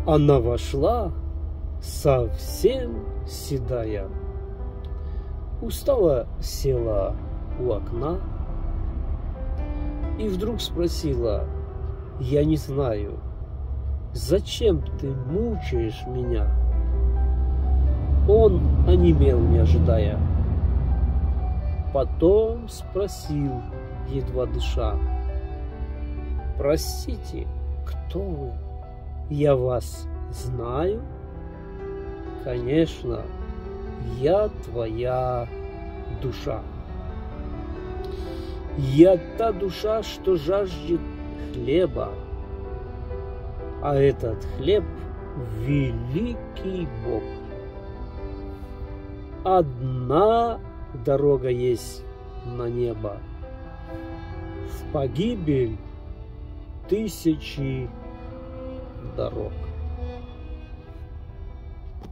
Она вошла, совсем седая, устало села у окна и вдруг спросила: «Я не знаю, зачем ты мучаешь меня?» Он онемел, не ожидая. Потом спросил, едва дыша: «Простите, кто вы? Я вас знаю?» «Конечно, я твоя душа. Я та душа, что жаждет хлеба, а этот хлеб — великий Бог. Одна дорога есть на небо, в погибель тысячи дорог».